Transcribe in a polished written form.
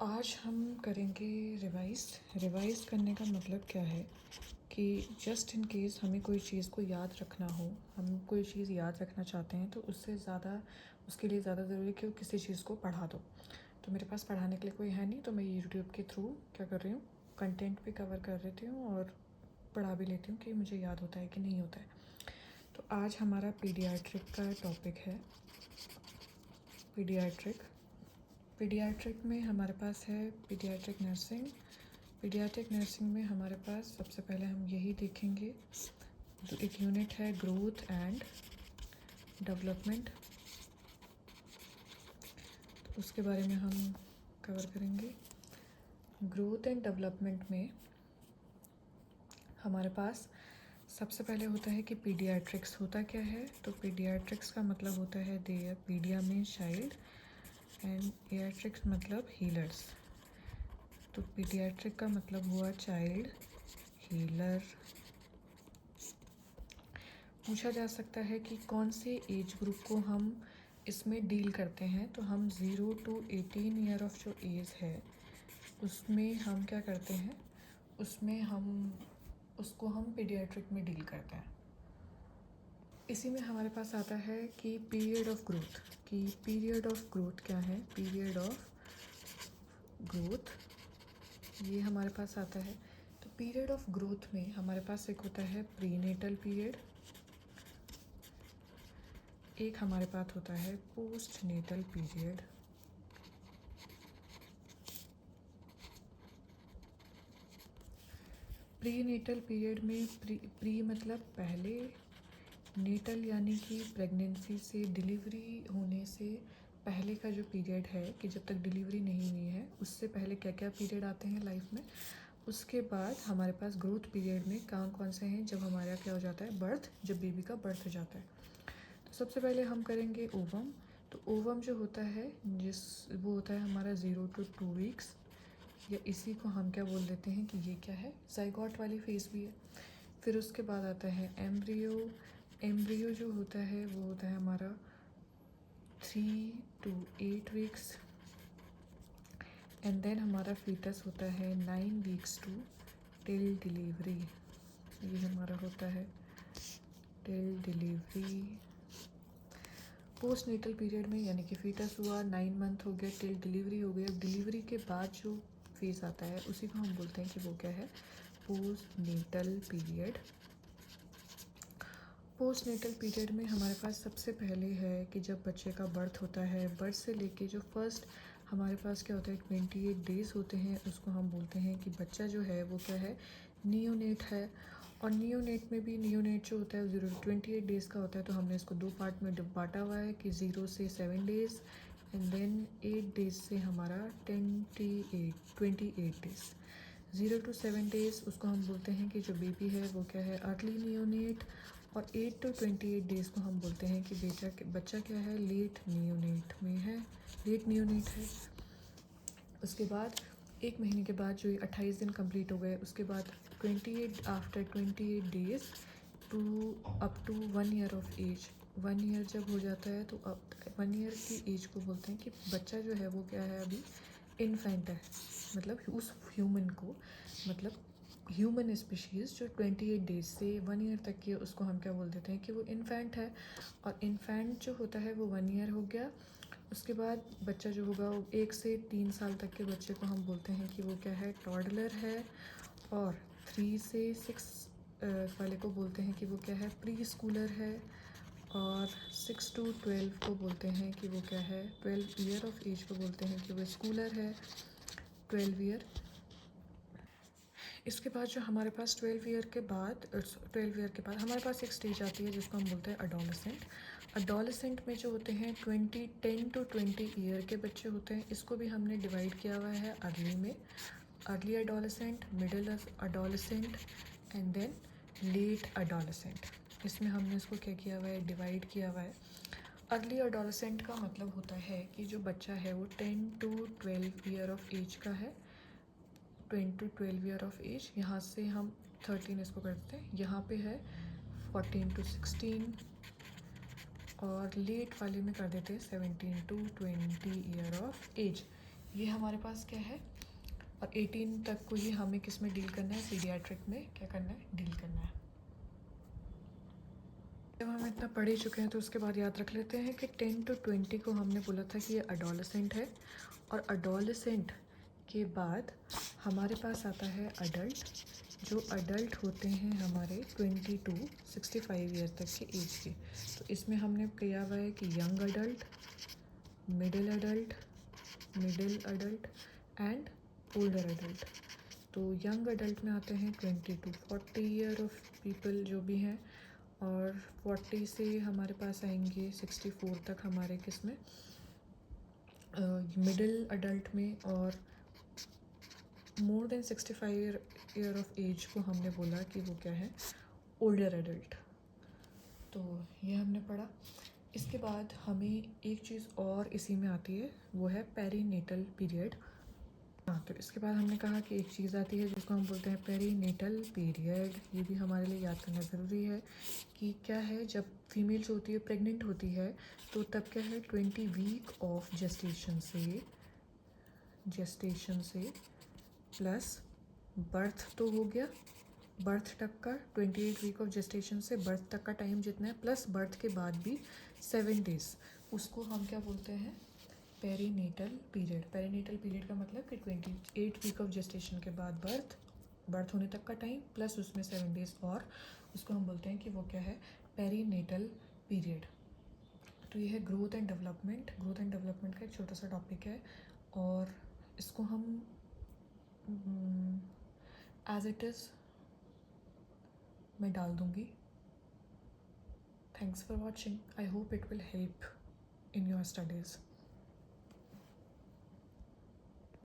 आज हम करेंगे रिवाइज़ करने का मतलब क्या है कि जस्ट इन केस हमें कोई चीज़ को याद रखना हो, हम कोई चीज़ याद रखना चाहते हैं तो उसके लिए ज़्यादा ज़रूरी है कि वो किसी चीज़ को पढ़ा दो। तो मेरे पास पढ़ाने के लिए कोई है नहीं, तो मैं यूट्यूब के थ्रू क्या कर रही हूँ, कंटेंट भी कवर कर लेती हूँ और पढ़ा भी लेती हूँ कि मुझे याद होता है कि नहीं होता है। तो आज हमारा पीडियाट्रिक का टॉपिक है। पीडियाट्रिक में हमारे पास है पीडियाट्रिक नर्सिंग। पीडियाट्रिक नर्सिंग में हमारे पास सबसे पहले हम यही देखेंगे, जो एक यूनिट है ग्रोथ एंड डेवलपमेंट, तो उसके बारे में हम कवर करेंगे। ग्रोथ एंड डेवलपमेंट में हमारे पास सबसे पहले होता है कि पीडियाट्रिक्स होता क्या है। तो पीडियाट्रिक्स का मतलब होता है पीडिया में चाइल्ड एंड एट्रिक्स मतलब हीलर्स। तो पीडियाट्रिक का मतलब हुआ चाइल्ड हीलर। पूछा जा सकता है कि कौन से एज ग्रुप को हम इसमें डील करते हैं। तो हम 0 to 18 ईयर ऑफ जो एज है उसमें हम क्या करते हैं, उसको हम पीडियाट्रिक में डील करते हैं। इसी में हमारे पास आता है कि पीरियड ऑफ ग्रोथ क्या है। पीरियड ऑफ ग्रोथ ये हमारे पास आता है। तो पीरियड ऑफ ग्रोथ में हमारे पास एक होता है प्रीनेटल पीरियड, एक हमारे पास होता है postnatal period. Prenatal period में प्री मतलब पहले, नेटल यानी कि प्रेगनेंसी से डिलीवरी होने से पहले का जो पीरियड है कि जब तक डिलीवरी नहीं हुई है उससे पहले क्या क्या पीरियड आते हैं लाइफ में। उसके बाद हमारे पास ग्रोथ पीरियड में कौन से हैं, जब हमारा क्या हो जाता है बर्थ, जब बेबी का बर्थ हो जाता है। तो सबसे पहले हम करेंगे ओवम। तो ओवम जो होता है वो होता है हमारा 0 to 2 वीक्स, या इसी को हम क्या बोल देते हैं कि ये क्या है, जाइगोट वाली फेज भी है। फिर उसके बाद आता है एम्ब्रियो जो होता है वो होता है हमारा 3 to 8 वीक्स। एंड देन हमारा फीटस होता है 9 वीक्स टू टिल डिलीवरी। ये हमारा होता है till delivery. Postnatal period में यानी कि फीटस हुआ, 9 मंथ हो गया, टिल डिलीवरी हो गया। डिलीवरी के बाद जो फेज आता है उसी को हम बोलते हैं कि वो क्या है, postnatal period. Postnatal period में हमारे पास सबसे पहले है कि जब बच्चे का बर्थ होता है, बर्थ से लेके जो फर्स्ट हमारे पास क्या होता है 28 डेज़ होते हैं, उसको हम बोलते हैं कि बच्चा जो है वो क्या है, नियोनेट है। और नियोनेट में भी नियोनेट जो होता है 0 to 28 डेज़ का होता है। तो हमने इसको 2 पार्ट में बांटा हुआ है कि 0 से 7 डेज़ एंड देन 8 डेज़ से हमारा 28 डेज़। 0 to 7 डेज़ उसको हम बोलते हैं कि जो बेबी है वो क्या है, अर्ली नियोनेट। और 8 to 28 डेज़ को हम बोलते हैं कि बच्चा क्या है, लेट नियोनेट है। उसके बाद 1 महीने के बाद जो 28 दिन कंप्लीट हो गए, उसके बाद 28 days to up to 1 year of age. 1 year जब हो जाता है तो अब 1 ईयर की एज को बोलते हैं कि बच्चा जो है वो क्या है, अभी इन्फेंट है। मतलब उस ह्यूमन को, मतलब ह्यूमन स्पीशीज़ जो 28 डेज से 1 ईयर तक की है उसको हम क्या बोल देते हैं कि वो इन्फेंट है। और इन्फेंट जो होता है वो 1 ईयर हो गया। उसके बाद बच्चा जो होगा वो 1 से 3 साल तक के बच्चे को हम बोलते हैं कि वो क्या है, टॉडलर है। और 3 से 6 वाले को बोलते हैं कि वो क्या है, प्री स्कूलर है। और 6 to 12 को बोलते हैं कि वो क्या है, 12 ईयर ऑफ एज को बोलते हैं कि वो स्कूलर है, 12 ईयर। इसके बाद जो हमारे पास 12 ईयर के बाद हमारे पास एक स्टेज आती है जिसको हम बोलते हैं अडोलेसेंट। अडोलेसेंट में जो होते हैं 10 to 20 ईयर के बच्चे होते हैं। इसको भी हमने डिवाइड किया हुआ है अर्ली में, early adolescent, middle adolescent and then late adolescent. इसमें हमने इसको क्या किया हुआ है, डिवाइड किया हुआ है। अर्ली अडोलेसेंट का मतलब होता है कि जो बच्चा है वो 10 to 12 ईयर ऑफ एज का है। 10 to 12 ईयर ऑफ एज, यहाँ से हम 13 इसको कर देते हैं, यहाँ पे है 14 to 16। और लेट वाले में कर देते हैं 17 to 20 ईयर ऑफ एज। ये हमारे पास क्या है, और 18 तक को ही हमें किस में डील करना है, पीडियाट्रिक में क्या करना है, डील करना है। जब हम इतना पढ़ ही चुके हैं तो उसके बाद याद रख लेते हैं कि 10 to 20 को हमने बोला था कि ये अडोलेसेंट है, और अडोलेसेंट के बाद हमारे पास आता है अडल्ट, जो अडल्ट होते हैं हमारे 20 to 65 ईयर तक के एज के। तो इसमें हमने किया हुआ है कि young adult, middle adult, middle adult and older adult. तो यंग अडल्ट में आते हैं 20 to 40 ईयर ऑफ पीपल जो भी हैं, और 40 से हमारे पास आएंगे 64 तक हमारे किस में, मिडिल अडल्ट में, और more than 65 year of age को हमने बोला कि वो क्या है, ओल्डर एडल्ट। तो ये हमने पढ़ा। इसके बाद हमें एक चीज़ और इसी में आती है, वो है पेरीनेटल पीरियड। हाँ, तो इसके बाद हमने कहा कि एक चीज़ आती है जिसको हम बोलते हैं पेरीनेटल पीरियड। ये भी हमारे लिए याद करना ज़रूरी है कि क्या है, जब फीमेल जो होती है प्रेग्नेंट होती है तो तब क्या है, 20 वीक ऑफ जेस्टेशन से प्लस बर्थ तो हो गया, बर्थ तक का 28 वीक ऑफ जेस्टेशन से बर्थ तक का टाइम जितना है, प्लस बर्थ के बाद भी 7 डेज़, उसको हम क्या बोलते हैं, पेरीनेटल पीरियड। पेरीनेटल पीरियड का मतलब कि 28 वीक ऑफ जेस्टेशन के बाद बर्थ होने तक का टाइम प्लस उसमें 7 डेज़, और उसको हम बोलते हैं कि वो क्या है, पेरीनेटल पीरियड। तो ये है growth and development. Growth and development का एक छोटा सा टॉपिक है, और इसको हम एज इट इज़ मैं डाल दूँगी। Thanks for watching. I hope it will help in your studies.